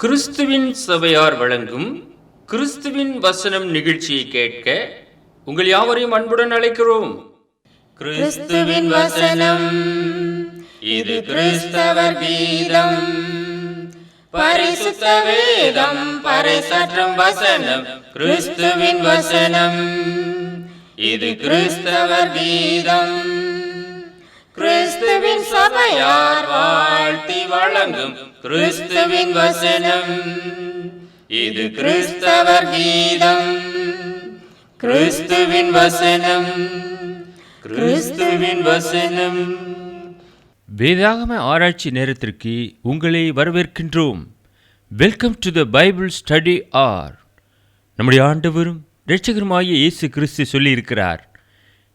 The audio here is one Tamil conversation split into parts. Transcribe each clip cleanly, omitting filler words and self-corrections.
கிறிஸ்துவின் சபையார் வழங்கும் கிறிஸ்துவின் வசனம் நிகழ்ச்சியை கேட்க உங்கள் யாவரையும் அன்புடன் அழைக்கிறோம். கிறிஸ்துவின் வசனம் இது கிறிஸ்தவர் கீதம், பரிசுத்த வேதம் பறைசாற்றும் வசனம். கிறிஸ்துவின் வசனம் இது கிறிஸ்தவர் கீதம், கிறிஸ்துவின் சபையார் வாழ்த்தி வழங்கும் கிறிஸ்துவின் வசனம் இது கிறிஸ்தவர் கீதம். கிறிஸ்துவின் வசனம், கிறிஸ்துவின் வசனம். வேதாகம ஆராய்ச்சி நேரத்திற்கு உங்களை வரவேற்கின்றோம். Welcome to the Bible study R. நம்முடைய ஆண்டவரும் இரட்சகருமாகிய இயேசு கிறிஸ்து சொல்லியிருக்கிறார்,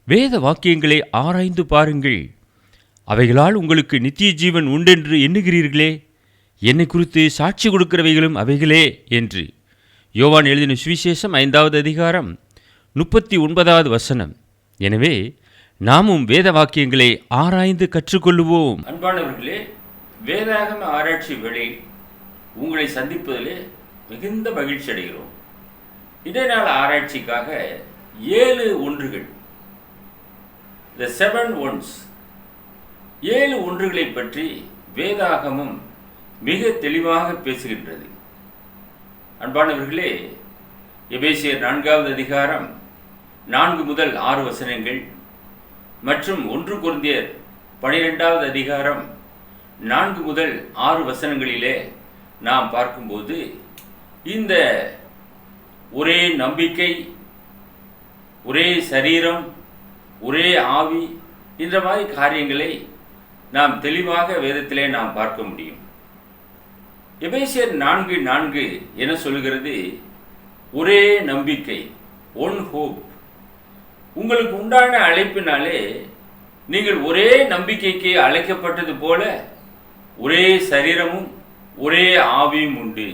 வேத வாக்கியங்களை ஆராய்ந்து பாருங்கள், அவைகளால் உங்களுக்கு நித்திய ஜீவன் உண்டென்று எண்ணுகிறீர்களே, என்னை குறித்து சாட்சி கொடுக்கிறவைகளும் அவைகளே என்று. யோவான் எழுதின சுவிசேஷம் 5வது அதிகாரம் 39வது வசனம். எனவே நாமும் வேத வாக்கியங்களை ஆராய்ந்து கற்றுக்கொள்ளுவோம். அன்பானவர்களே, வேதாகம ஆராய்ச்சி வேளை உங்களை சந்திப்பதிலே மிகுந்த மகிழ்ச்சி அடைகிறோம். இன்றைய நாள் ஆராய்ச்சிக்காக 7 ஒன்றுகள், த 7 ஒன்ஸ், 7 ஒன்றுகளை பற்றி வேதாகமம் மிக தெளிவாக பேசுகின்றது. அன்பானவர்களே, எபேசியர் 4வது அதிகாரம் 4 முதல் 6 வசனங்கள் மற்றும் 1 கொரிந்தியர் 12வது அதிகாரம் 4 முதல் 6 வசனங்களிலே நாம் பார்க்கும்போது இந்த ஒரே நம்பிக்கை, ஒரே சரீரம், ஒரே ஆவி என்ற மாதிரி காரியங்களை நாம் தெளிவாக வேதத்திலே நாம் பார்க்க முடியும். எபேசியர் 4:4 என சொல்கிறது, ஒரே நம்பிக்கை, ஒன் ஹோப். உங்களுக்கு உண்டான அழைப்பினாலே நீங்கள் ஒரே நம்பிக்கைக்கு அழைக்கப்பட்டது போல ஒரே சரீரமும் ஒரே ஆவியும் உண்டு.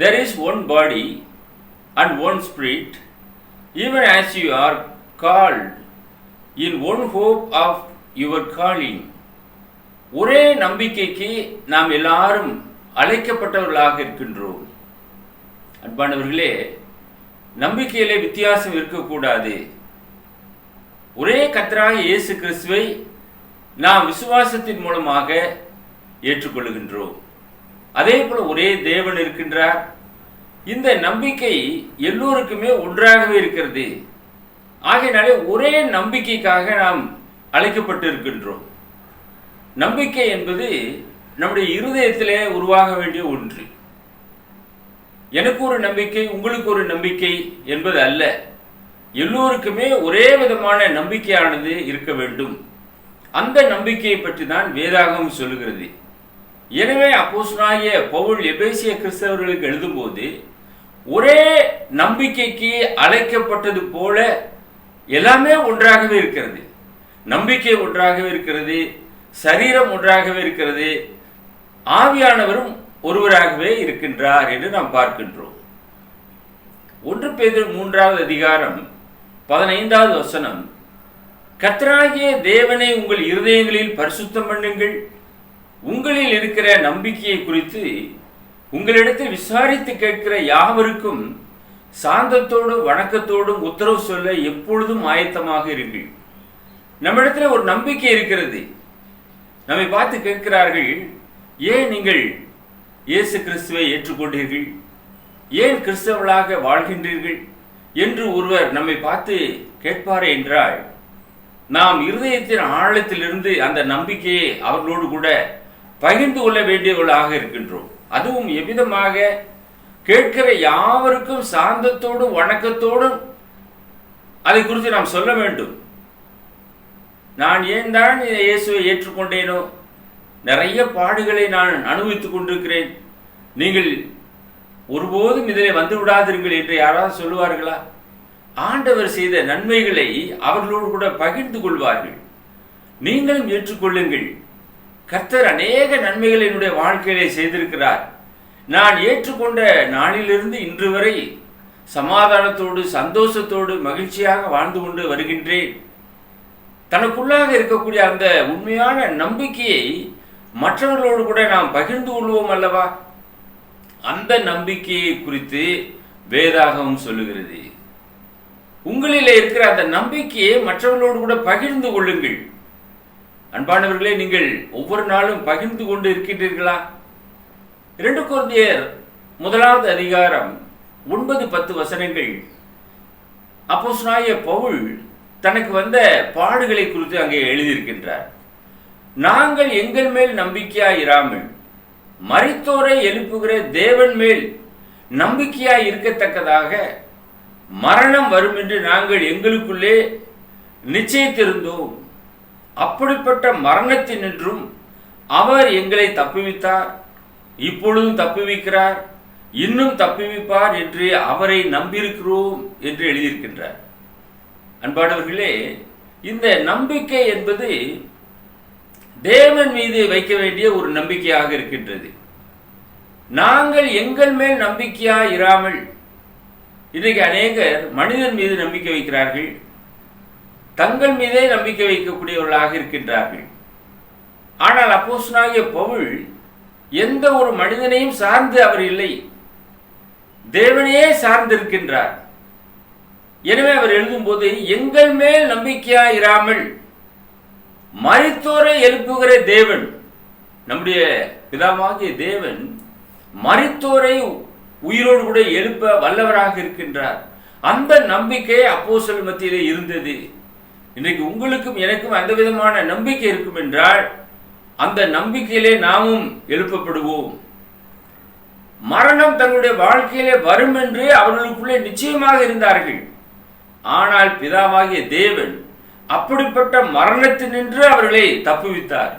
There is one body and one spirit, even as you are called in one hope of your calling. ஒரே நம்பிக்கைக்கு நாம் எல்லாரும் அழைக்கப்பட்டவர்களாக இருக்கின்றோம். அன்பானவர்களே, நம்பிக்கையிலே வித்தியாசம் இருக்கக்கூடாது. ஒரே கர்த்தராகிய இயேசு கிறிஸ்துவை நாம் விசுவாசத்தின் மூலமாக ஏற்றுக்கொள்கின்றோம். அதே போல ஒரே தேவன் இருக்கின்றார். இந்த நம்பிக்கை எல்லோருக்குமே ஒன்றாகவே இருக்கிறது. ஆகையினாலே ஒரே நம்பிக்கைக்காக நாம் அழைக்கப்பட்டு இருக்கின்றோம். நம்பிக்கை என்பது நம்முடைய இருதயத்திலே உருவாக வேண்டிய ஒன்று. எனக்கு ஒரு நம்பிக்கை, உங்களுக்கு ஒரு நம்பிக்கை என்பது அல்ல. எல்லோருக்குமே ஒரே விதமான நம்பிக்கையானது இருக்க வேண்டும். அந்த நம்பிக்கையை பற்றி தான் வேதாகமம் சொல்லுகிறது. எனவே அப்போஸ்தலனாகிய பவுல் எபேசிய கிறிஸ்தவர்களுக்கு எழுதும்போது ஒரே நம்பிக்கைக்கு அழைக்கப்பட்டது போல எல்லாமே ஒன்றாகவே இருக்கிறது. நம்பிக்கை ஒன்றாகவே இருக்கிறது, சரீரம் ஒன்றாகவே இருக்கிறது, ஆவியானவரும் ஒருவராகவே இருக்கின்றார் என்று நாம் பார்க்கின்றோம். 1 பேதுரு 3வது அதிகாரம் 15வது வசனம், கர்த்தராகிய தேவனை உங்கள் இருதயங்களில் பரிசுத்தம் பண்ணுங்கள், உங்களில் இருக்கிற நம்பிக்கையை குறித்து உங்களிடத்தில் விசாரித்து கேட்கிற யாவருக்கும் சாந்தத்தோடும் வணக்கத்தோடும் உத்தரவு சொல்ல எப்பொழுதும் ஆயத்தமாக இருங்கள். நம்மிடத்தில் ஒரு நம்பிக்கை இருக்கிறது. நம்மை பார்த்து கேட்கிறார்கள், ஏன் நீங்கள் இயேசு கிறிஸ்துவை ஏற்றுக்கொண்டீர்கள், ஏன் கிறிஸ்தவர்களாக வாழ்கின்றீர்கள் என்று ஒருவர் நம்மை பார்த்து கேட்பாரே என்றால், நாம் இருதயத்தின் ஆழத்திலிருந்து அந்த நம்பிக்கையை அவர்களோடு கூட பகிர்ந்து கொள்ள வேண்டியவர்களாக இருக்கின்றோம். அதுவும் எவ்விதமாக, கேட்கிற யாவருக்கும் சாந்தத்தோடும் வணக்கத்தோடும் அதை குறித்து நாம் சொல்ல வேண்டும். நான் ஏன் தான் இயேசுவை ஏற்றுக்கொண்டேனோ, நிறைய பாடுகளை நான் அனுபவித்துக் கொண்டிருக்கிறேன், நீங்கள் ஒருபோதும் இதிலே வந்து விடாதீர்கள் என்று யாராவது சொல்லுவார்களா? ஆண்டவர் செய்த நன்மைகளை அவர்களோடு கூட பகிர்ந்து கொள்வார்கள். நீங்களும் ஏற்றுக்கொள்ளுங்கள், கர்த்தர் அநேக நன்மைகளை என்னுடைய வாழ்க்கையிலே செய்திருக்கிறார், நான் ஏற்றுக்கொண்ட நாளிலிருந்து இன்று வரை சமாதானத்தோடு சந்தோஷத்தோடு மகிழ்ச்சியாக வாழ்ந்து கொண்டு வருகின்றேன். தனக்குள்ளாக இருக்கக்கூடிய அந்த உண்மையான நம்பிக்கையை மற்றவர்களோடு கூட நாம் பகிர்ந்து கொள்வோம் அல்லவா? அந்த நம்பிக்கையை குறித்து வேதாகமம் சொல்லுகிறது. உங்களிலே இருக்கிற அந்த நம்பிக்கையை மற்றவர்களோடு கூட பகிர்ந்து கொள்ளுங்கள். அன்பானவர்களே, நீங்கள் ஒவ்வொரு நாளும் பகிர்ந்து கொண்டு இருக்கின்றீர்களா? 2 கொரிந்தியர் 1வது அதிகாரம் 9-10 வசனங்கள் அப்போஸ்தலனாகிய பவுல் தனக்கு வந்த பாடுகளை குறித்து அங்கே எழுதியிருக்கின்றார். நாங்கள் எங்கள் மேல் நம்பிக்கையாய் இராமல் மரித்தோரை எழுப்புகிற தேவன் மேல் நம்பிக்கையாய் இருக்கத்தக்கதாக மரணம் வரும் என்று நாங்கள் எங்களுக்குள்ளே நிச்சயித்திருந்தோம். அப்படிப்பட்ட மரணத்தினின்றும் அவர் எங்களை தப்புவித்தார், இப்பொழுதும் தப்புவிக்கிறார், இன்னும் தப்புவிப்பார் என்று அவரை நம்பியிருக்கிறோம் என்று எழுதியிருக்கின்றார். அன்பானவர்களே, இந்த நம்பிக்கை என்பது தேவன் மீது வைக்க வேண்டிய ஒரு நம்பிக்கையாக இருக்கின்றது. நாங்கள் எங்கள் மேல் நம்பிக்கையாய் இராமல், இன்றைக்கு அநேகர் மனிதன் மீது நம்பிக்கை வைக்கிறார்கள், தங்கள் மீதே நம்பிக்கை வைக்கக்கூடியவர்களாக இருக்கின்றார்கள். ஆனால் அப்போஸ்தலனாகிய பவுல் எந்த ஒரு மனிதனையும் சார்ந்து அவர் இல்லை, தேவனையே சார்ந்திருக்கின்றார். எனவே அவர் எழுதும்போது எங்கள் மேல் நம்பிக்கையாய் இராமல் மரித்தோரை எழுப்புகிற தேவன், நம்முடைய பிதாவாகிய தேவன் மரித்தோரை உயிரோடு கூட எழுப்ப வல்லவராக இருக்கின்றார். அந்த நம்பிக்கை அப்போஸ்தலர் மத்தியிலே இருந்தது. இன்றைக்கு உங்களுக்கும் எனக்கும் அந்த விதமான நம்பிக்கை இருக்கும் என்றால் அந்த நம்பிக்கையிலே நாமும் எழுப்பப்படுவோம். மரணம் தங்களுடைய வாழ்க்கையிலே வரும் என்று அவர்களுக்குள்ளே நிச்சயமாக இருந்தார்கள். ஆனால் பிதாவாகிய தேவன் அப்படிப்பட்ட மரணத்தினின்று அவர்களை தப்புவித்தார்.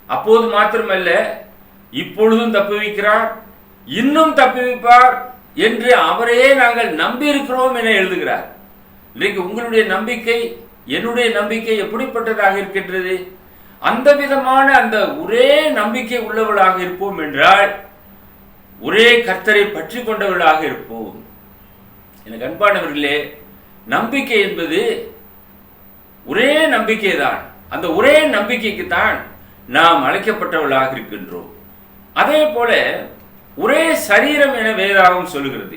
அப்போது மாத்திரமல்ல, இப்பொழுதும் தப்புவிக்கிறார், இன்னும் தப்புவிப்பார் என்று அவரையே நாங்கள் நம்பி இருக்கிறோம் என எழுதுகிறார். இன்றைக்கு உங்களுடைய நம்பிக்கை, என்னுடைய நம்பிக்கை எப்படிப்பட்டதாக இருக்கின்றது? அந்த விதமான அந்த ஒரே நம்பிக்கை உள்ளவர்களாக இருப்போம் என்றால் ஒரே கர்த்தரை பற்றி கொண்டவர்களாக இருப்போம். எனக்கு அன்பானவர்களே, நம்பிக்கை என்பது ஒரே நம்பிக்கை தான். அந்த ஒரே நம்பிக்கைக்கு தான் நாம் அழைக்கப்பட்டவர்களாக இருக்கின்றோம். அதே போல ஒரே சரீரம் என வேதாகமம் சொல்லுகிறது.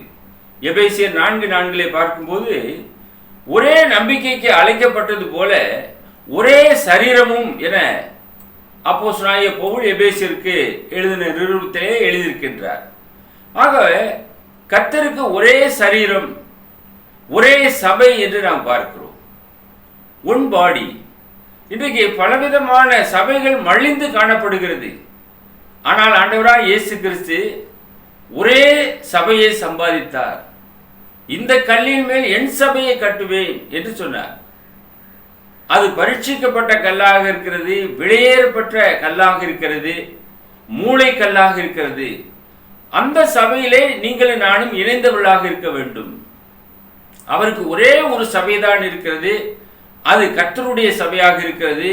எபேசியர் 4:4 பார்க்கும்போது ஒரே நம்பிக்கைக்கு அழைக்கப்பட்டது போல ஒரே சரீரமும் என அப்போஸ்தலனாகிய பவுல் எபேசியருக்கு எழுதின நிருபத்திலே எழுதியிருக்கின்றார். ஆகவே கர்த்தருக்கு ஒரே சரீரம், ஒரே சபை என்று நாம் பார்க்கிறோம். ஒன் பாடி. இன்றைக்கு பலவிதமான சபைகள் மலிந்து காணப்படுகிறது. ஆனால் ஆண்டவராய் இயேசு கிறிஸ்து ஒரே சபையை சம்பாதித்தார். இந்த கல்லின் மேல் என் சபையை கட்டுவேன் என்று சொன்னார். அது பரீட்சிக்கப்பட்ட கல்லாக இருக்கிறது, விலையேறப்பட்ட கல்லாக இருக்கிறது, மூளை கல்லாக இருக்கிறது. அந்த சபையிலே நீங்களும் நானும் இணைந்தவர்களாக இருக்க வேண்டும். அவருக்கு ஒரே ஒரு சபைதான் இருக்கிறது, அது கர்த்தருடைய சபையாக இருக்கிறது,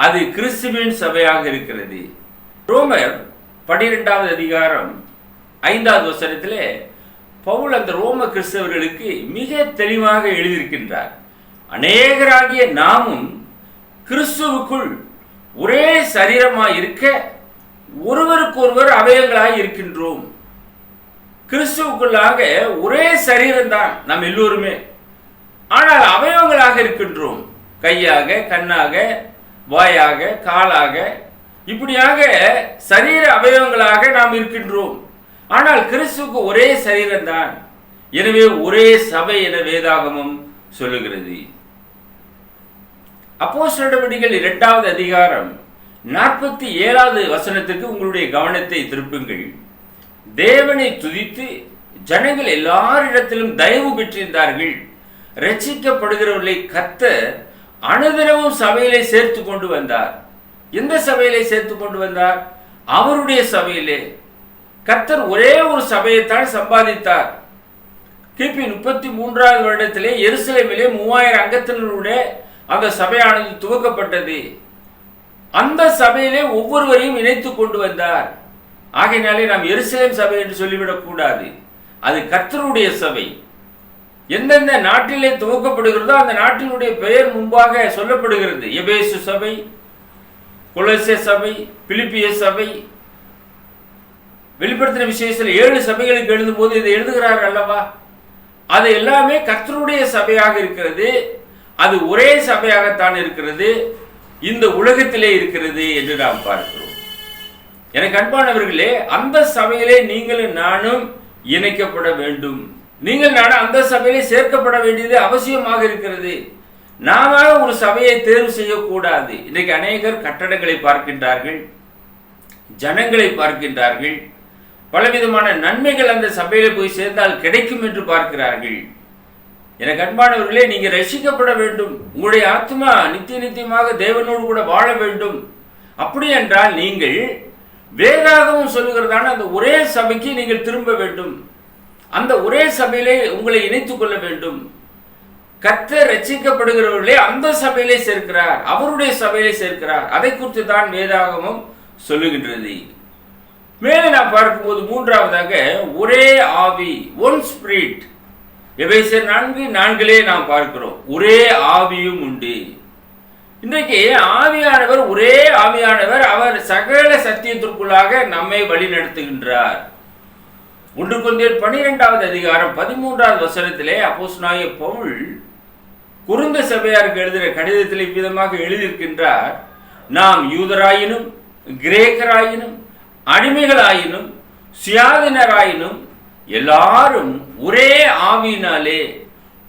அது கிறிஸ்துவின் சபையாக இருக்கிறது. ரோமர் 12வது அதிகாரம் 5வது வசனத்திலே பவுல் அந்த ரோம கிறிஸ்தவர்களுக்கு மிக தெளிவாக எழுதியிருக்கின்றார். அநேகராகிய நாமும் கிறிஸ்துவுக்குள் ஒரே சரீரமாய் இருக்க ஒருவருக்கொருவர் அவயங்களாய் இருக்கின்றோம். கிறிஸ்துவுக்குள்ளாக ஒரே சரீரம்தான் நாம் எல்லோருமே, ஆனால் அவயவங்களாக இருக்கின்றோம். கையாக, கண்ணாக, வாயாக, காலாக, இப்படியாக சரீர அவயவங்களாக நாம் இருக்கின்றோம். ஆனால் கிறிஸ்துவுக்கு ஒரே சரீரம்தான். எனவே ஒரே சபை என வேதாகமம் சொல்லுகிறது. அப்போஸ்தலர் நடவடிக்கைகள் 2வது அதிகாரம் 47வது வசனத்துக்கு உங்களுடைய கவனத்தை திருப்புங்கள். தேவனை துதித்து ஜனங்கள் எல்லாரிடத்திலும் தயவு பெற்றிருந்தார்கள். ரட்சிக்கப்படுகிறவர்களை கர்த்தர் அனுதினமும் சபையிலே சேர்த்து கொண்டு வந்தார். எந்த சபையிலே சேர்த்து கொண்டு வந்தார்? அவருடைய சபையிலே. கர்த்தர் ஒரே ஒரு சபையைத்தான் சம்பாதித்தார். கிபி 33வது வருடத்திலே எருசலேமிலே 3000 அங்கத்தினருடைய அந்த சபையானது துவக்கப்பட்டது. அந்த சபையிலே ஒவ்வொருவரையும் இணைத்து கொண்டு வந்தார். ஆகையினாலே நாம் எருசலேம் சபை என்று சொல்லிவிடக் கூடாது. அது கர்த்தருடைய சபை. எந்தெந்த நாட்டிலே துவக்கப்படுகிறதோ அந்த நாட்டினுடைய பெயர் முன்பாக சொல்லப்படுகிறது. எபேசு சபை, கொலோசே சபை, பிலிப்பிய சபை, வெளிப்படுத்தின விசேஷத்தில் 7 சபைகளுக்கு எழுதும் போது இதை எழுதுகிறார் அல்லவா? அது எல்லாமே கர்த்தருடைய சபையாக இருக்கிறது. அது ஒரே சபையாகத்தான் இருக்கிறது, இந்த உலகத்திலே இருக்கிறது என்று நாம் பார்க்கிறோம். எனக்கு அன்பானவர்களே, அந்த சபையிலே நீங்களும் நானும் இணைக்கப்பட வேண்டும். நீங்கள் நானும் அந்த சபையிலே சேர்க்கப்பட வேண்டியது அவசியமாக இருக்கிறது. நாம ஒரு சபையை தேர்வு செய்யக்கூடாது. இன்றைக்கு அநேகர் கட்டடங்களை பார்க்கின்றார்கள், ஜனங்களை பார்க்கின்றார்கள், பலவிதமான நன்மைகள் அந்த சபையில போய் சேர்ந்தால் கிடைக்கும் என்று பார்க்கிறார்கள். எனக்கு அன்பானவர்களே, நீங்க ரட்சிக்கப்பட வேண்டும். உங்களுடைய ஆத்மா நித்தியமாக தேவனோடு கூட வாழ வேண்டும். அப்படி என்றால் நீங்கள் வேதாகமம் சொல்லுகிறதான அந்த ஒரே சபைக்கு நீங்கள் திரும்ப வேண்டும். அந்த ஒரே சபையிலே உங்களை இணைத்துக் கொள்ள வேண்டும். கர்த்தர் ரட்சிக்கப்படுகிறவர்களே அந்த சபையிலே சேர்க்கிறார், அவருடைய சபையிலே சேர்க்கிறார். அதை குறித்து தான் வேதாகமம் சொல்லுகின்றது. மேலே நாம் பார்க்கும்போது மூன்றாவதாக ஒரே ஆவி, ஒன் ஸ்பிரிட். எபேசியர் 4:4 நாம் பார்க்கிறோம், ஒரே ஆவியும் உண்டு. இன்றைக்கு ஆவியானவர் ஒரே ஆவியானவர், அவர் சகல சத்தியத்திற்குள்ளாக நம்மை வழி நடத்துகின்றார். 1 கொரிந்தியர் 12வது அதிகாரம் 13வது வசனத்திலே அப்போஸ்தலனாகிய பவுல் குருந்த சபையாருக்கு எழுதின கடிதத்தில் இவ்விதமாக எழுதியிருக்கின்றார், நாம் யூதராயினும் கிரேக்கராயினும் அடிமைகளாயினும் சுயாதீனராயினும் எல்லாரும் ஒரே ஆவியினாலே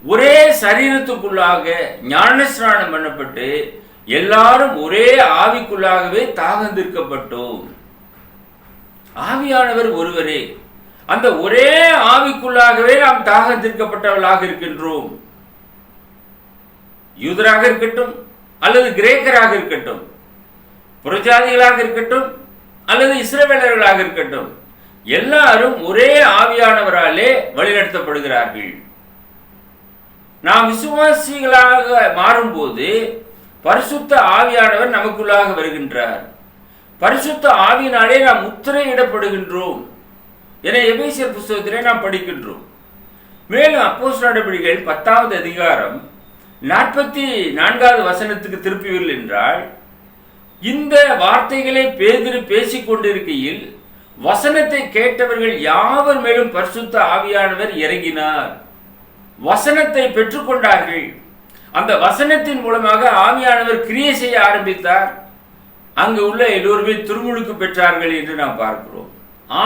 ஒரே சரீரத்துக்குள்ளாக ஞானஸ்நானம் பண்ணப்பட்டு எல்லாரும் ஒரே ஆவிக்குள்ளாகவே தாகந்திருக்கப்பட்டோம். ஆவியானவர் ஒருவரே, அந்த ஒரே ஆவிக்குள்ளாகவே நாம் தாகந்திருக்கப்பட்டவர்களாக இருக்கின்றோம். யூதராக இருக்கட்டும் அல்லது கிரேக்கராக இருக்கட்டும், புறஜாதிகளாக இருக்கட்டும் அல்லது இஸ்ரவேலர்களாக இருக்கட்டும், எல்லாரும் ஒரே ஆவியானவராலே வழிநடத்தப்படுகிறார்கள். நாம் விசுவாசிகளாக மாறும்போது பரிசுத்த ஆவியானவர் நமக்குள்ளாக வருகின்றார். பரிசுத்த ஆவியினாலே நாம் முத்திரையிடப்படுகின்றோம் என எபேசியர் புத்தகத்திலே நாம் படிக்கின்றோம். மேலும் அப்போஸ்தலர் நடபடிகள் 10வது அதிகாரம் 44வது வசனத்துக்கு திருப்புவீர்கள் என்றால், இந்த வார்த்தைகளை பேதுரு பேசிக் கொண்டிருக்கையில் வசனத்தை கேட்டவர்கள் யாவர் மேலும் பரிசுத்த ஆவியானவர் இறங்கினார். வசனத்தை பெற்றுக்கொண்டார்கள். அந்த வசனத்தின் மூலமாக ஆவியானவர் கிரியை செய்ய ஆரம்பித்தார். அங்கு உள்ள எல்லோருமே திருமுழுக்கு பெற்றார்கள் என்று நாம் பார்க்கிறோம்.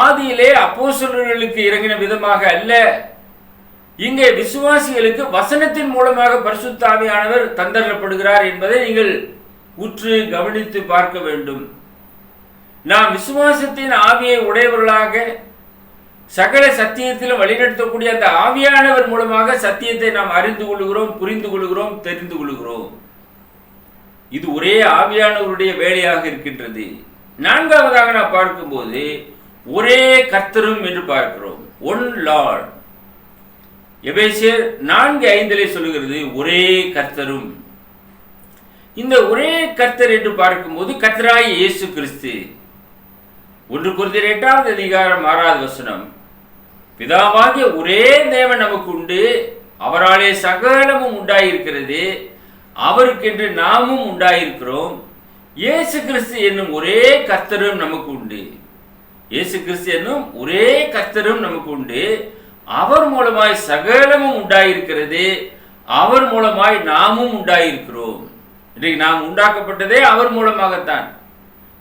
ஆதியிலே அப்போஸ்தலர்களுக்கு இறங்கின விதமாக அல்ல, இங்கே விசுவாசிகளுக்கு வசனத்தின் மூலமாக பரிசுத்த ஆவியானவர் தந்தரப்படுகிறார் என்பதை நீங்கள் உற்று கவனித்து பார்க்க வேண்டும். நாம் விசுவாசத்தின் ஆவியை உடையவர்களாக சகல சத்தியத்திலும் வழிநடத்தக்கூடிய அந்த ஆவியானவர் மூலமாக சத்தியத்தை நாம் அறிந்து கொள்கிறோம், புரிந்து கொள்கிறோம், தெரிந்து கொள்கிறோம். இது ஒரே ஆவியானவருடைய வேலையாக இருக்கின்றது. 4வதாக நாம் பார்க்கும்போது ஒரே கர்த்தரும் என்று பார்க்கிறோம், ஒன் லார்ட். எபேசியர் 4:5 சொல்லுகிறது ஒரே கர்த்தரும். இந்த ஒரே கர்த்தர் என்று பார்க்கும்போது கர்த்தராகிய இயேசு கிறிஸ்து. 1 கொரிந்தியர் 8வது அதிகாரம் 6வது வசனம், பிதாவாகிய ஒரே தேவன் நமக்கு உண்டு, அவராலே சகலமும் உண்டாயிருக்கிறது, அவருக்கென்று நாமும் உண்டாயிருக்கிறோம், இயேசு கிறிஸ்து என்னும் ஒரே கர்த்தரும் நமக்கு உண்டு. இயேசு கிறிஸ்து என்னும் ஒரே கர்த்தரும் நமக்கு உண்டு, அவர் மூலமாய் சகலமும் உண்டாயிருக்கிறது, அவர் மூலமாய் நாமும் உண்டாயிருக்கிறோம். இன்றைக்கு நாம் உண்டாக்கப்பட்டதே அவர் மூலமாகத்தான்.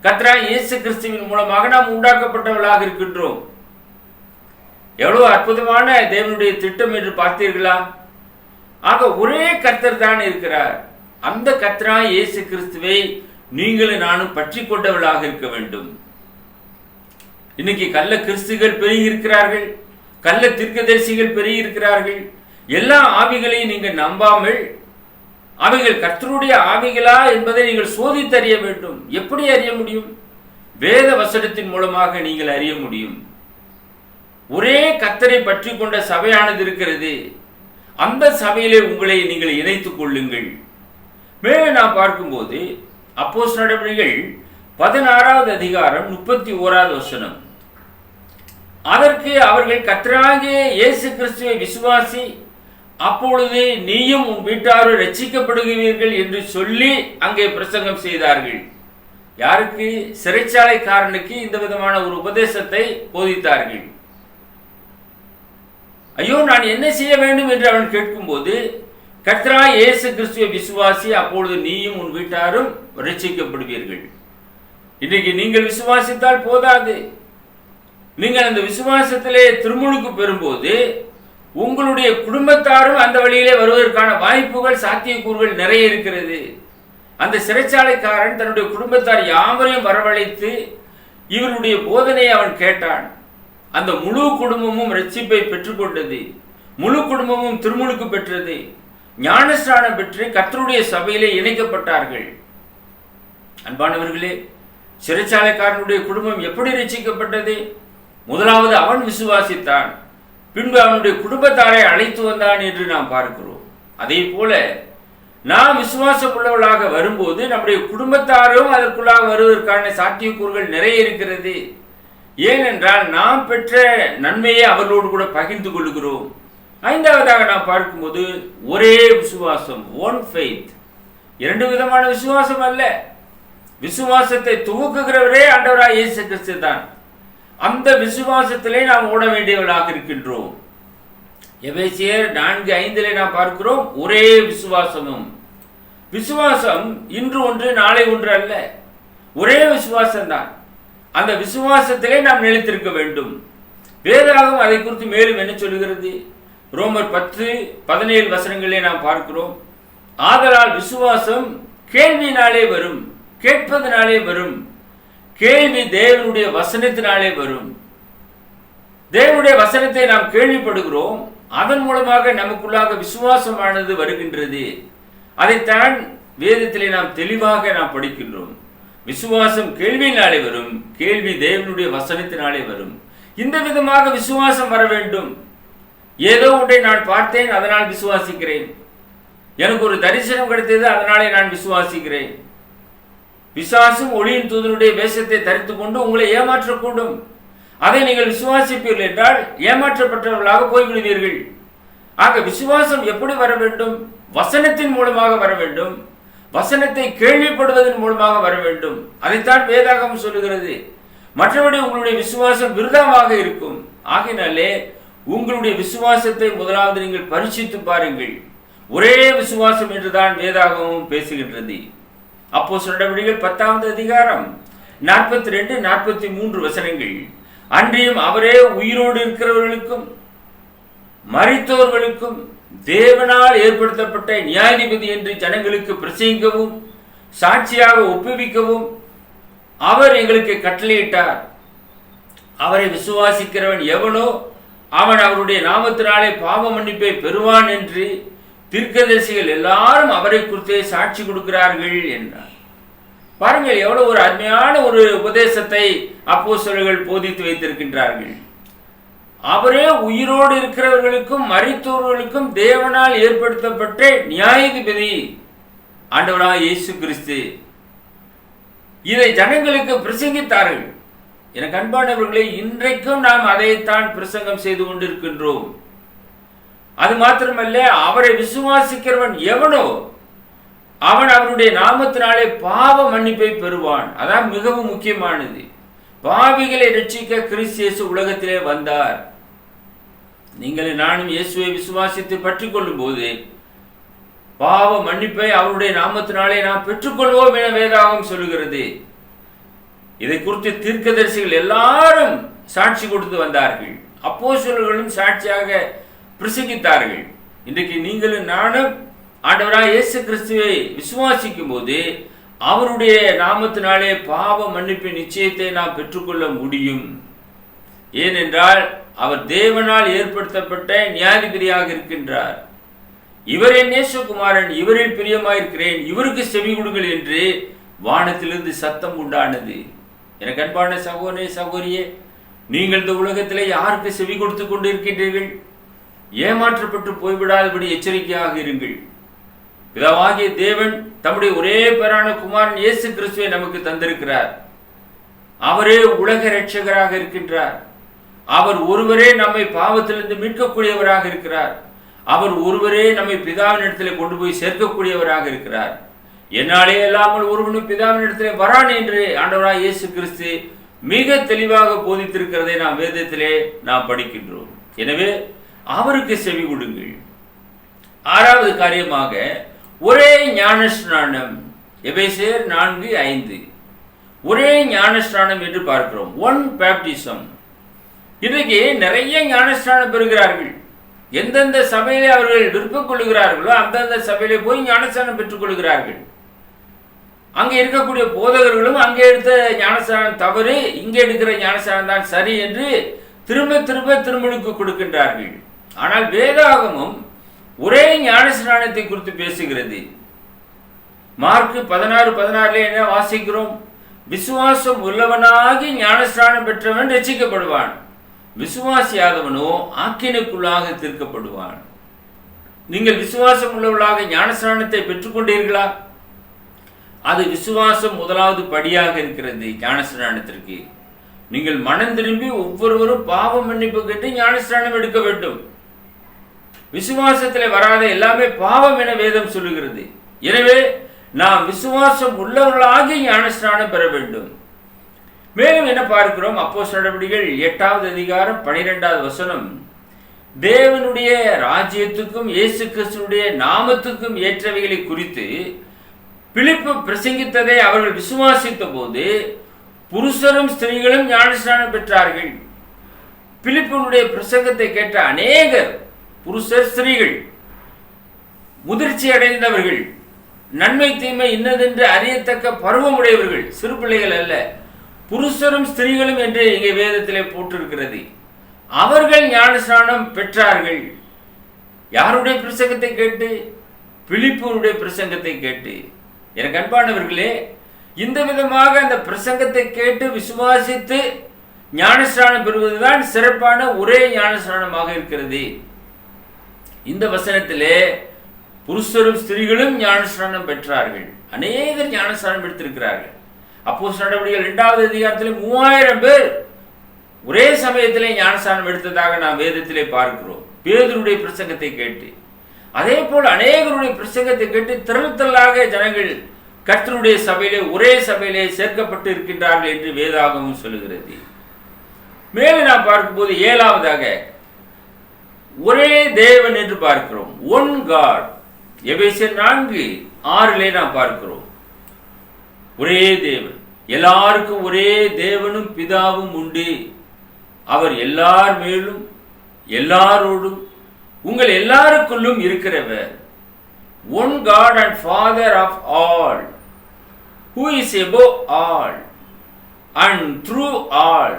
கர்த்தராகிய இயேசு கிறிஸ்துவின் மூலமாக நாம் உண்டாக்கப்பட்டவர்களாக இருக்கின்றோம். எவ்வளவு அற்புதமான தேவனுடைய திட்டம் என்று பார்த்தீர்களா? ஆக ஒரே கர்த்தர் தான் இருக்கிறார். அந்த கர்த்தராகிய இயேசு கிறிஸ்துவை நீங்களும் நானும் பற்றி கொண்டவர்களாக இருக்க வேண்டும். இன்னைக்கு கள்ள கிறிஸ்துகள் பெருகி இருக்கிறார்கள், கள்ள தீர்க்கதரிசிகள் பெருகி இருக்கிறார்கள். எல்லா ஆவிகளையும் நீங்கள் நம்பாமல் அவைகள் கர்த்தருடைய ஆவிகளா என்பதை நீங்கள் சோதித்தறிய வேண்டும். எப்படி அறிய முடியும்? வேத வசனத்தின் மூலமாக நீங்கள் அறிய முடியும். ஒரே கர்த்தரை பற்றி கொண்ட சபையானது இருக்கிறது. அந்த சபையிலே உங்களை நீங்கள் இணைத்துக் கொள்ளுங்கள். மேலே நாம் பார்க்கும்போது அப்போஸ்தலர் நடபடிகள் 16வது அதிகாரம் 31வது வசனம், அதற்கு அவர்கள் கர்த்தராகிய இயேசு கிறிஸ்துவை விசுவாசி, அப்பொழுது நீயும் உன் வீட்டாரும் ரட்சிக்கப்படுகிறீர்கள் என்று சொல்லி அங்கே பிரசங்கம் செய்தார்கள். யாருக்கு? சிறைச்சாலைக்காரனுக்கு இந்த விதமான ஒரு உபதேசத்தை போதித்தார்கள். ஐயோ, நான் என்ன செய்ய வேண்டும் என்று அவன் கேட்கும்போது, கர்த்தராகிய இயேசு கிறிஸ்துவை விசுவாசி, அப்பொழுது நீயும் உன் வீட்டாரும் ரட்சிக்கப்படுவீர்கள். இன்றைக்கு நீங்கள் விசுவாசித்தால் போதாது. நீங்கள் அந்த விசுவாசத்திலே திருமுழுக்கு பெறும்போது உங்களுடைய குடும்பத்தாரும் அந்த வழியிலே வருவதற்கான வாய்ப்புகள், சாத்தியக்கூறுகள் நிறைய இருக்கிறது. அந்த சிறைச்சாலைக்காரன் தன்னுடைய குடும்பத்தார் யாவரையும் வரவழைத்து இவருடைய போதனையை அவன் கேட்டான். அந்த முழு குடும்பமும் ரட்சிப்பை பெற்றுக்கொண்டது. முழு குடும்பமும் திருமுழுக்கு பெற்றது. ஞானஸ்நானம் பெற்று கர்த்தருடைய சபையிலே இணைக்கப்பட்டார்கள். அன்பானவர்களே, சிறைச்சாலைக்காரனுடைய குடும்பம் எப்படி ரட்சிக்கப்பட்டது? முதலாவது அவன் விசுவாசித்தான், பின்பு அவனுடைய குடும்பத்தாரை அழைத்து வந்தான் என்று நாம் பார்க்கிறோம். அதே போல நாம் விசுவாசம் உள்ளவர்களாக வரும்போது நம்முடைய குடும்பத்தாரும் அதற்குள்ளாக வருவதற்கான சாத்தியக்கூறுகள் நிறைய இருக்கிறது. ஏனென்றால் நாம் பெற்ற நன்மையை அவர்களோடு கூட பகிர்ந்து கொள்கிறோம். ஐந்தாவதாக நாம் பார்க்கும்போது ஒரே விசுவாசம், ஒன் ஃபெய்த். இரண்டு விதமான விசுவாசம் அல்ல. விசுவாசத்தை துவக்குகிறவரே ஆண்டவராகிய இயேசு கிறிஸ்து தான். அந்த விசுவாசத்திலே நாம் ஓட வேண்டியவர்களாக இருக்கின்றோம். எபேசியர் 4:5 நாம் பார்க்கிறோம், ஒரே விசுவாசமும். விசுவாசம் இன்று ஒன்று நாளை ஒன்று அல்ல, ஒரே விசுவாசம் தான். அந்த விசுவாசத்திலே நாம் நிலைத்திருக்க வேண்டும். வேதாகம் அதை குறித்து மேலும் என்ன சொல்கிறது? ரோமர் 10:17 வசனங்களே நாம் பார்க்கிறோம். ஆதலால் விசுவாசம் கேள்வியினாலே வரும், கேட்பதனாலே வரும், கேள்வி தேவனுடைய வசனத்தினாலே வரும். தேவனுடைய வசனத்தை நாம் கேள்விப்படுகிறோம், அதன் மூலமாக நமக்குள்ளாக விசுவாசமானது வருகின்றது. அதைத்தான் வேதத்திலே நாம் தெளிவாக நாம் படிக்கின்றோம். விசுவாசம் கேள்வியினாலே வரும், கேள்வி தேவனுடைய வசனத்தினாலே வரும். இந்த விதமாக விசுவாசம் வர வேண்டும். ஏதோ ஒன்றை நான் பார்த்தேன், அதனால் விசுவாசிக்கிறேன். எனக்கு ஒரு தரிசனம் கிடைத்தது, அதனாலே நான் விசுவாசிக்கிறேன். பிசாசும் ஒளியின் தூதனுடைய வேஷத்தை தரித்துக் கொண்டு உங்களை ஏமாற்றக்கூடும். அதை நீங்கள் விசுவாசிப்பீர்கள் என்றால் ஏமாற்றப்பட்டவர்களாக போய்விடுவீர்கள். ஆக விசுவாசம் எப்படி வர வேண்டும்? வசனத்தின் மூலமாக வர வேண்டும். வசனத்தை கேள்விப்படுவதன் மூலமாக வர வேண்டும். அதைத்தான் வேதாகம் சொல்லுகிறது. மற்றபடி உங்களுடைய விசுவாசம் விருதாவாக இருக்கும். ஆகினாலே உங்களுடைய விசுவாசத்தை முதலாவது நீங்கள் பரிசீலித்து பாருங்கள். ஒரே விசுவாசம் என்றுதான் வேதாகமும் பேசுகின்றது. அப்போஸ்தலர் நடவடிக்கைகள் 10வது அதிகாரம் 42-43 வசனங்கள். அன்றியும் அவரே உயிரோடு இருக்கிறவர்களுக்கும் மரித்தோர்களுக்கும் தேவனால் ஏற்படுத்தப்பட்ட நியாயாதிபதி என்று ஜனங்களுக்கு பிரசங்கிக்கவும் சாட்சியாக ஒப்புவிக்கவும் அவர் எங்களுக்கு கட்டளையிட்டார். அவரை விசுவாசிக்கிறவன் எவனோ அவன் அவருடைய நாமத்தினாலே பாவ மன்னிப்பை பெறுவான் என்று தீர்க்கதரிசிகள் எல்லாரும் அவரை குறித்தே சாட்சி கொடுக்கிறார்கள் என்றார். பாருங்கள், எவ்வளவு ஒரு அருமையான ஒரு உபதேசத்தை அப்போஸ்தலர்கள் போதித்து வைத்திருக்கின்றார்கள். அவரே உயிரோடு இருக்கிறவர்களுக்கும் மரித்தோர்களுக்கும் தேவனால் ஏற்படுத்தப்பட்ட நியாயாதிபதி ஆண்டவராகிய இயேசு கிறிஸ்து. இதை ஜனங்களுக்கு பிரசங்கித்தார்கள். எனக்கு அன்பானவர்களே, இன்றைக்கும் நாம் அதைத்தான் பிரசங்கம் செய்து கொண்டிருக்கின்றோம். அது மாத்திரமல்ல, அவரை விசுவாசிக்கிறவன் எவனோ அவன் அவருடைய நாமத்தினாலே பாவ மன்னிப்பை பெறுவான். அதான் மிகவும் முக்கியமானது. பாவிகளை ரட்சிக்க கிறிஸ்து இயேசு உலகத்திலே வந்தார். நீங்கள் நானும் இயேசுவை விசுவாசித்து பற்றிக் கொள்ளும் போது பாவ மன்னிப்பை அவருடைய நாமத்தினாலே நாம் பெற்றுக்கொள்வோம் என வேதாகம் சொல்லுகிறது. இதை குறித்து தீர்க்கதரிசிகள் எல்லாரும் சாட்சி கொடுத்து வந்தார்கள். அப்போஸ்தலர்களும் சாட்சியாக பிரசங்கித்தார்கள். இன்றைக்கு நீங்களும் நானும் ஆண்டவராகிய இயேசு கிறிஸ்துவை விசுவாசிக்கும் போது அவருடைய நாமத்தினாலே பாவ மன்னிப்பின் நிச்சயத்தை நாம் பெற்றுக்கொள்ள முடியும். ஏனென்றால் அவர் தேவனால் ஏற்படுத்தப்பட்ட நியாயாதிபதியாக இருக்கின்றார். இவரே நேசகுமாரன், இவரில் பிரியமாயிருக்கிறேன், இவருக்கு செவி கொடுங்கள் என்று வானத்திலிருந்து சத்தம் உண்டானது. எனக்கு அன்பான சகோதரனே சகோதரியே, நீங்கள் இந்த உலகத்திலே யாருக்கு செவி கொடுத்து கொண்டு இருக்கின்றீர்கள்? ஏமாற்றப்பட்டு போய்விடாதபடி எச்சரிக்கையாக இருங்கள். பிதாவாகிய தேவன் தம்முடைய ஒரே பேரான குமாரன் இயேசு கிறிஸ்துவை நமக்கு தந்திருக்கிறார். அவரே உலக இரட்சகராக இருக்கின்றார். அவர் ஒருவரே நம்மை பாவத்திலிருந்து மீட்கக்கூடியவராக இருக்கிறார். அவர் ஒருவரே நம்மை பிதாவின் இடத்திலே கொண்டு போய் சேர்க்கக்கூடியவராக இருக்கிறார். என்னாலே இல்லாமல் ஒருவனும் பிதாவின் இடத்திலே வரான் என்று ஆண்டவராய் இயேசு கிறிஸ்து மிக தெளிவாக போதித்திருக்கிறதை நாம் வேதத்திலே நாம் படிக்கின்றோம். எனவே அவருக்கு செவி கொடுங்கள். ஆறாவது காரியமாக ஒரே ஞானஸ்நானம். எபேசியர் 4:5 ஒரே ஞானஸ்நானம் என்று பார்க்கிறோம். One baptism. இன்றைக்கு நிறைய ஞானஸ்நானம் பெறுகிறார்கள். எந்தெந்த சபையிலே அவர்கள் விருப்பம் கொள்ளுகிறார்களோ அந்தந்த சபையிலே போய் ஞானஸ்நானம் பெற்றுக் கொள்கிறார்கள். அங்கே இருக்கக்கூடிய போதகர்களும் அங்கே எடுத்த ஞானஸ்நானம் தவறு, இங்கே எடுக்கிற ஞானஸ்நானம் தான் சரி என்று திரும்ப திரும்ப திருமுழுக்கு கொடுக்கின்றார்கள். ஆனால் வேதாகமும் ஒரே ஞானஸ்நானத்தை குறித்து பேசுகிறது. மார்க் 16:16 என்ன வாசிக்கிறோம்? விசுவாசம் உள்ளவனாகி ஞானஸ்நானம் பெற்றவன் ரட்சிக்கப்படுவான், விசுவாசியாதவனோ ஆக்கினைக்குள்ளாக தீர்க்கப்படுவான். நீங்கள் விசுவாசம் உள்ளவர்களாக ஞானஸ்நானத்தை பெற்றுக்கொண்டீர்களா? அது விசுவாசம் முதலாவது படியாக இருக்கிறது. ஞானஸ்நானத்திற்கு நீங்கள் மனம் திரும்பி ஒவ்வொருவரும் பாவ மன்னிப்பு கேட்டு ஞானஸ்நானம் எடுக்க வேண்டும். விசுவாசத்தில் வராத எல்லாமே பாவம் என வேதம் சொல்லுகிறது. எனவே நாம் விசுவாசம் உள்ளவர்களாகி ஞானஸ்நானம் பெற வேண்டும். மேலும் என்ன பார்க்கிறோம்? அப்போஸ்தலர் நடவடிக்கைகள் 8வது அதிகாரம் 12வது வசனம், தேவனுடைய ராஜ்யத்துக்கும் இயேசு கிறிஸ்துவினுடைய நாமத்துக்கும் ஏற்றவைகளை குறித்து பிலிப்பு பிரசங்கித்ததை அவர்கள் விசுவாசித்த போது புருஷரும் ஸ்திரீகளும் ஞானஸ்நானம் பெற்றார்கள். பிலிப்புடைய பிரசங்கத்தை கேட்ட அநேகர் புருஷர் ஸ்திரீகள், முதிர்ச்சி அடைந்தவர்கள், நன்மை தீமை இன்னதென்று அறியத்தக்க பருவமுடையவர்கள், சிறு பிள்ளைகள் அல்ல, புருஷரும் ஸ்திரீகளும் என்று இங்கே வேதத்திலே போட்டிருக்கிறது. அவர்கள் ஞானஸ்நானம் பெற்றார்கள். யாருடைய பிரசங்கத்தை கேட்டு? பிலிப்புடைய பிரசங்கத்தை கேட்டு. எனக்கு அன்பானவர்களே, இந்த விதமாக அந்த பிரசங்கத்தை கேட்டு விசுவாசித்து ஞானஸ்நானம் பெறுவதுதான் சிறப்பான ஒரே ஞானஸ்நானமாக இருக்கிறது. இந்த வசனத்திலே புருஷரும் ஸ்திரீகளும் ஞானஸ்நானம் பெற்றார்கள். அநேகர் ஞானஸ்நானம் எடுத்திருக்கிறார்கள். அப்போஸ்தலர் நடவடிக்கைகள் 2வது அதிகாரத்திலே 3000 பேர் ஒரே சமயத்திலே ஞானஸ்நானம் எடுத்ததாக நாம் வேதத்திலே பார்க்கிறோம், பேதுருடைய பிரசங்கத்தை கேட்டு. அதே போல் அநேகருடைய பிரசங்கத்தை கேட்டு திரளாக ஜனங்கள் கர்த்தருடைய சபையிலே ஒரே சபையிலே சேர்க்கப்பட்டு இருக்கின்றார்கள் என்று வேதாகமும் சொல்லுகிறது. மேலும் நாம் பார்க்கும்போது 7வதாக ஒரே தேவன் என்று பார்க்கிறோம். One God. எபேசியர் 4:6 நாம் பார்க்கிறோம். ஒரே தேவன், எல்லாருக்கும் ஒரே தேவனும் பிதாவும் உண்டு, அவர் எல்லார் மேலும் எல்லாரோடும் உங்கள் எல்லாருக்குள்ளும் இருக்கிறவர். One God and father of all, who is above all and through all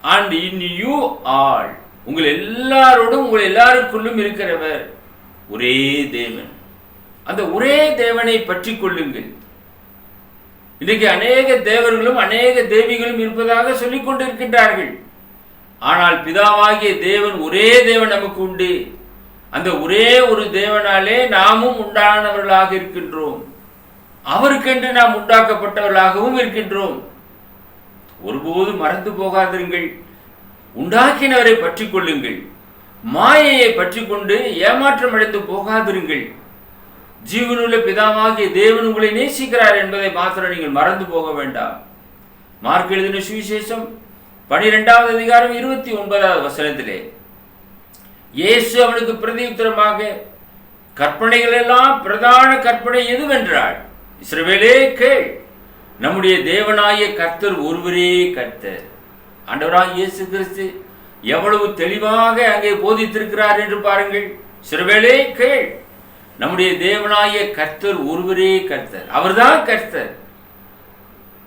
and in you all. உங்கள் எல்லாரோடும் உங்கள் எல்லாருக்குள்ளும் இருக்கிறவர் ஒரே தேவன். அந்த ஒரே தேவனை பற்றி கொள்ளுங்கள். இன்றைக்கு அநேக தேவர்களும் அநேக தேவிகளும் இருப்பதாக சொல்லிக் கொண்டிருக்கின்றார்கள். ஆனால் பிதாவாகிய தேவன் ஒரே தேவன் நமக்கு உண்டு. அந்த ஒரே ஒரு தேவனாலே நாமும் உண்டானவர்களாக இருக்கின்றோம். அவருக்கென்று நாம் உண்டாக்கப்பட்டவர்களாகவும் இருக்கின்றோம். ஒருபோது மறந்து போகாதிருங்கள். உண்டாக்கினவரை பற்றி கொள்ளுங்கள். மாயையை பற்றி கொண்டு ஏமாற்றம் அடைந்து போகாதிருங்கள். ஜீவனுள்ள பிதாவாகிய தேவன் உங்களை நேசிக்கிறார் என்பதை மாத்திரம் நீங்கள் மறந்து போக வேண்டாம். மார்க் எழுதின சுவிசேஷம் 12வது அதிகாரம் 29வது வசனத்திலே இயேசு அவனுக்கு பிரதியுத்தரமாக, கற்பனைகள் எல்லாம் பிரதான கற்பனை எதுவென்றால், இஸ்ரவேலே கேள், நம்முடைய தேவனாகிய கர்த்தர் ஒருவரே கர்த்தர். ஆண்டவராகிய இயேசு கிறிஸ்து எவ்வளவு தெளிவாக அங்கே போதித்திருக்கிறார் என்று பாருங்கள். இஸ்ரவேலே கேள், நம்முடைய தேவனாகிய கர்த்தர் ஒருவரே கர்த்தர், அவர்தான் கர்த்தர்.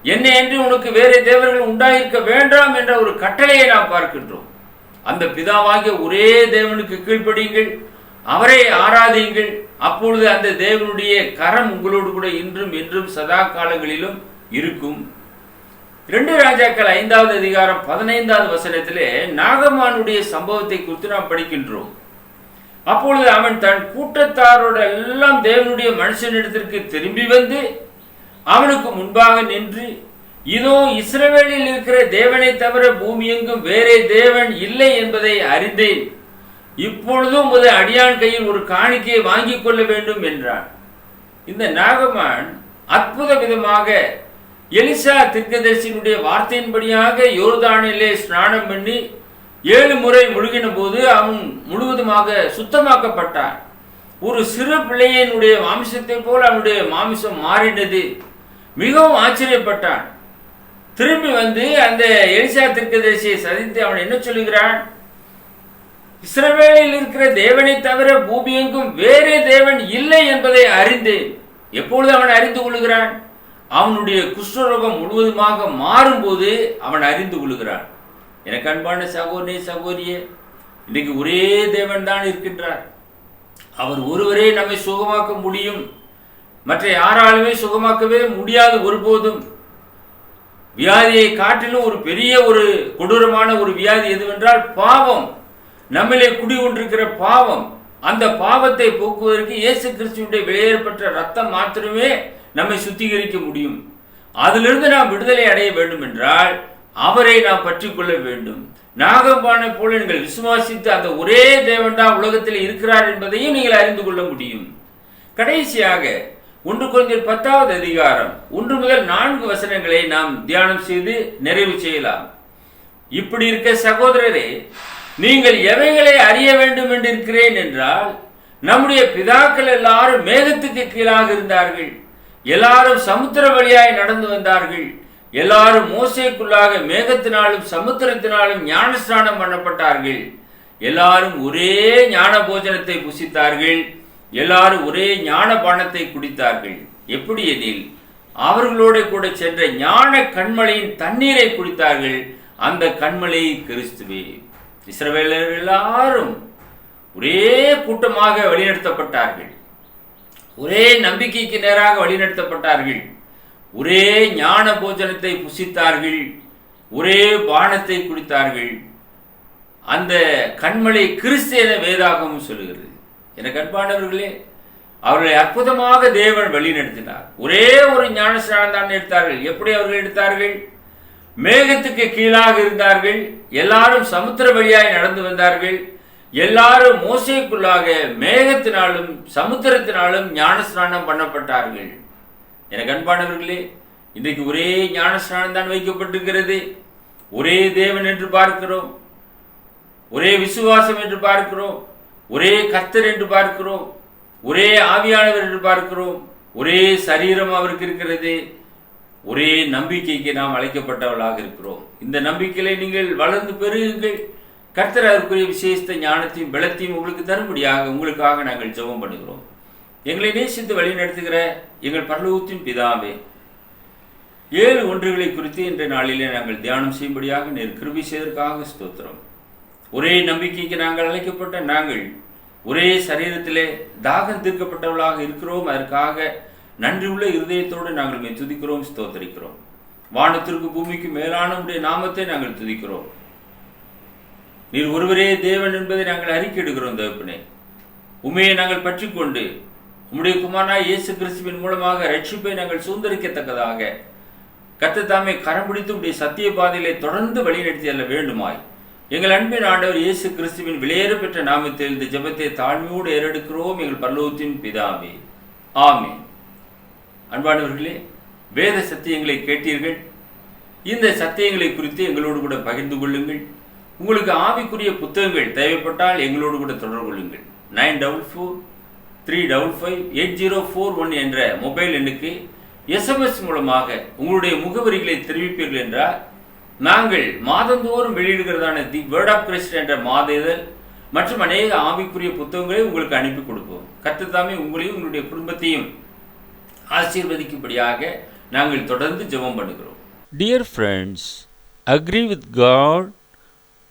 என்ன என்று உனக்கு வேறு தேவர்கள் உண்டாயிருக்க வேண்டாம் என்ற ஒரு கட்டளையை நாம் பார்க்கின்றோம். அந்த பிதாவாகிய ஒரே தேவனுக்கு கீழ்ப்படியுங்கள், அவரை ஆராதியுங்கள். அப்பொழுது அந்த தேவனுடைய கரம் உங்களோடு கூட இன்றும் என்றும் சதா காலங்களிலும் இருக்கும். 2 ராஜாக்கள் 5வது அதிகாரம் 15வது வசனத்திலே நாகமானுடைய சம்பவத்தை குறித்து நாம் படிக்கின்றோம். அப்பொழுது அவன் தன் கூட்டத்தாரோட எல்லாம் தேவனுடைய மனுஷனிடத்திற்கு திரும்பி வந்து அவனுக்கு முன்பாக நின்று, இதோ இஸ்ரவேலில் இருக்கிற தேவனை தவிர பூமி எங்கும் வேறே தேவன் இல்லை என்பதை அறிந்தேன். இப்பொழுதும் ஒரு அடியான் கையில் ஒரு காணிக்கையை வாங்கிக் கொள்ள வேண்டும் என்றான். இந்த நாகமான் அற்புத விதமாக எலிசா தீர்க்கதரிசியினுடைய வார்த்தையின்படியாக யோர்தானிலே ஸ்நானம் பண்ணி 7 முறை முழுகின போது அவன் முழுவதுமாக சுத்தமாக்கப்பட்டான். ஒரு சிறு பிள்ளையினுடைய மாமிசத்தை போல் அவனுடைய மாமிசம் மாறினது. மிகவும் ஆச்சரியப்பட்டான். திரும்பி வந்து அந்த எலிசா தீர்க்கதரிசியை சந்தித்து அவன் என்ன சொல்லுகிறான்? இஸ்ரவேலில் இருக்கிற தேவனை தவிர பூமி எங்கும் வேறே தேவன் இல்லை என்பதை அறிந்தேன். எப்பொழுது அவன் அறிந்து கொள்கிறான்? அவனுடைய குஷ்டரோகம் முழுவதுமாக மாறும்போது அவன் அறிந்து கொள்கிறான். எனக்கு அன்பான சகோதரனே சகோதரியே, இன்றைக்கு ஒரே தேவன் தான் இருக்கின்றார். அவர் ஒருவரே நம்மை சுகமாக்க முடியும். மற்ற யாராலுமே சுகமாக்கவே முடியாது ஒருபோதும். வியாதியை காட்டிலும் ஒரு பெரிய ஒரு கொடூரமான ஒரு வியாதி எதுவென்றால் பாவம். நம்மிலே குடி கொண்டிருக்கிற பாவம். அந்த பாவத்தை போக்குவதற்கு இயேசு கிறிஸ்துவினுடைய வெளியேறப்பட்ட ரத்தம் மாத்திரமே நம்மை சுத்திகரிக்க முடியும். அதிலிருந்து நாம் விடுதலை அடைய வேண்டும் என்றால் அவரை நாம் பற்றி கொள்ள வேண்டும். நாகம்பானை போல நீங்கள் விசுவாசித்து அந்த ஒரே தேவன் தான் உலகத்தில் இருக்கிறார் என்பதையும் நீங்கள் அறிந்து கொள்ள முடியும். கடைசியாக 1 கொரிந்தியர் 10வது அதிகாரம் 1 முதல் 4 வசனங்களை நாம் தியானம் செய்து நிறைவு செய்யலாம். இப்படி இருக்க சகோதரரே, நீங்கள் எவைகளை அறிய வேண்டும் என்று இருக்கிறேன் என்றால், நம்முடைய பிதாக்கள் எல்லாரும் மேகத்துக்கு கீழாக இருந்தார்கள். எல்லாரும் சமுத்திர வழியாய் நடந்து வந்தார்கள். எல்லாரும் மோசேக்குள்ளாக மேகத்தினாலும் சமுத்திரத்தினாலும் ஞானஸ்நானம் பண்ணப்பட்டார்கள். எல்லாரும் ஒரே ஞான போஜனத்தை புசித்தார்கள். எல்லாரும் ஒரே ஞான பானத்தை குடித்தார்கள். எப்படி எனில், அவர்களோட கூட சென்ற ஞான கண்மலையின் தண்ணீரை குடித்தார்கள். அந்த கண்மலை கிறிஸ்துவே. இஸ்ரவேலர் எல்லாரும் ஒரே கூட்டமாக வழிநடத்தப்பட்டார்கள். ஒரே நம்பிக்கைக்கு நேராக வழிநடத்தப்பட்டார்கள். ஒரே ஞான போஜனத்தை புசித்தார்கள். ஒரே பானத்தை குடித்தார்கள். அந்த கண்மலை கிறிஸ்து என வேதாகமும் சொல்லுகிறது. எனக்கு அன்பானவர்களே, அவர்களை அற்புதமாக தேவன் வழிநடத்தினார். ஒரே ஒரு ஞானஸ்நானம் தான் எடுத்தார்கள். எப்படி அவர்கள் எடுத்தார்கள்? மேகத்துக்கு கீழாக இருந்தார்கள். எல்லாரும் சமுத்திர வழியாய் நடந்து வந்தார்கள். எல்லாரும் மோசேக்குள்ளாக மேகத்தினாலும் சமுத்திரத்தினாலும் ஞானஸ்நானம் பண்ணப்பட்டார்கள். எனக்கு அன்பானவர்களே, இன்றைக்கு ஒரே ஞானஸ்நானம் தான் வைக்கப்பட்டிருக்கிறது. ஒரே தேவன் என்று பார்க்கிறோம். ஒரே விசுவாசம் என்று பார்க்கிறோம். ஒரே கர்த்தர் என்று பார்க்கிறோம். ஒரே ஆவியானவர் என்று பார்க்கிறோம். ஒரே சரீரம் அவருக்கு இருக்கிறது. ஒரே நம்பிக்கைக்கு நாம் அழைக்கப்பட்டவர்களாக இருக்கிறோம். இந்த நம்பிக்கையில நீங்கள் வளர்ந்து பெருகுங்கள். கர்த்தர் அதற்குரிய விசேஷ ஞானத்தையும் பலத்தையும் உங்களுக்கு தரும்படியாக உங்களுக்காக நாங்கள் ஜெபம் பண்ணுகிறோம். எங்களை நேசித்து வழி நடத்துகிற எங்கள் பரலோகத்தின் பிதாவே, 7 ஒன்றுகளை குறித்து இன்றைய நாளிலே நாங்கள் தியானம் செய்யும்படியாக நீர் கிருபை செய்ததற்காக ஸ்தோத்திரம். ஒரே நம்பிக்கைக்கு நாங்கள் அழைக்கப்பட்ட நாங்கள் ஒரே சரீரத்திலே தாகம் தீர்க்கப்பட்டவர்களாக இருக்கிறோம். அதற்காக நன்றி உள்ள இருதயத்தோடு நாங்கள் துதிக்கிறோம், ஸ்தோத்தரிக்கிறோம். வானத்திற்கு பூமிக்கு மேலான உடைய நாமத்தை நாங்கள் துதிக்கிறோம். நீர் ஒருவரே தேவன் என்பதை நாங்கள் அறிக்கையிடுகிறோம். தகப்பனே, உண்மையை நாங்கள் பற்றி கொண்டு உம்முடைய குமாரனாய் இயேசு கிறிஸ்துவின் மூலமாக ரட்சிப்பை நாங்கள் சுதந்திரிக்கத்தக்கதாக கர்த்தர் தாமே கரம் பிடித்து உடைய சத்திய பாதையிலே தொடர்ந்து வழிநடத்தி அல்ல வேண்டுமாய் எங்கள் அன்பின் ஆண்டவர் இயேசு கிறிஸ்துவின் விலையேற பெற்ற நாமத்தில் இந்த ஜெபத்தை தாழ்மையோடு ஏறெடுக்கிறோம் எங்கள் பரலோகத்தின் பிதாவே, ஆமென். அன்பானவர்களே, வேத சத்தியங்களை கேட்டீர்கள். இந்த சத்தியங்களை குறித்து எங்களோடு கூட பகிர்ந்து கொள்ளுங்கள். உங்களுக்கு ஆவிக்குரிய புத்தகங்கள் தேவைப்பட்டால் எங்களோடு கூட தொடர்பு கொள்ளுங்கள். 9443558041 என்ற மொபைல் எண்ணுக்கு SMS மூலமாக உங்களுடைய முகவரிகளை தெரிவிப்பீர்கள் என்றால் நாங்கள் மாதந்தோறும் வெளியிடுகிறதான தி வேர்ட் ஆஃப் கிரைஸ்ட் என்ற மாத இதழ் மற்றும் அநேக ஆவிக்குரிய புத்தகங்களை உங்களுக்கு அனுப்பி கொடுப்போம். கர்த்தர் தாமே உங்களையும் உங்களுடைய குடும்பத்தையும் ஆசீர்வதிக்கும்படியாக நாங்கள் தொடர்ந்து ஜெபம் பண்ணுகிறோம். Dear friends, agree with God,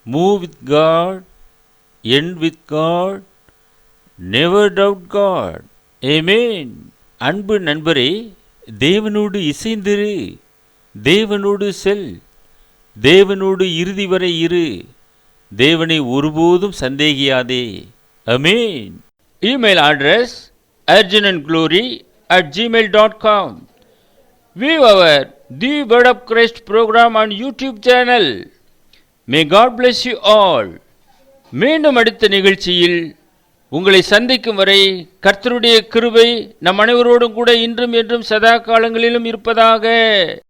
move with God, end with God, never doubt God. Amen. அன்பு நண்பரே, தேவனோடு இசைந்திரு, தேவனோடு செல், தேவனோடு இறுதி வரை இரு, தேவனை ஒருபோதும் சந்தேகியாதே. Amen. Email address urgenandglory@gmail.com. View our The Word of Christ program on YouTube channel. May God bless you all. மீண்டும் அடுத்த நிகழ்ச்சியில் உங்களை சந்திக்கும் வரை கர்த்தருடைய கிருபை நம் அனைவரோடும் கூட இன்றும் என்றும் சதா காலங்களிலும் இருப்பதாக.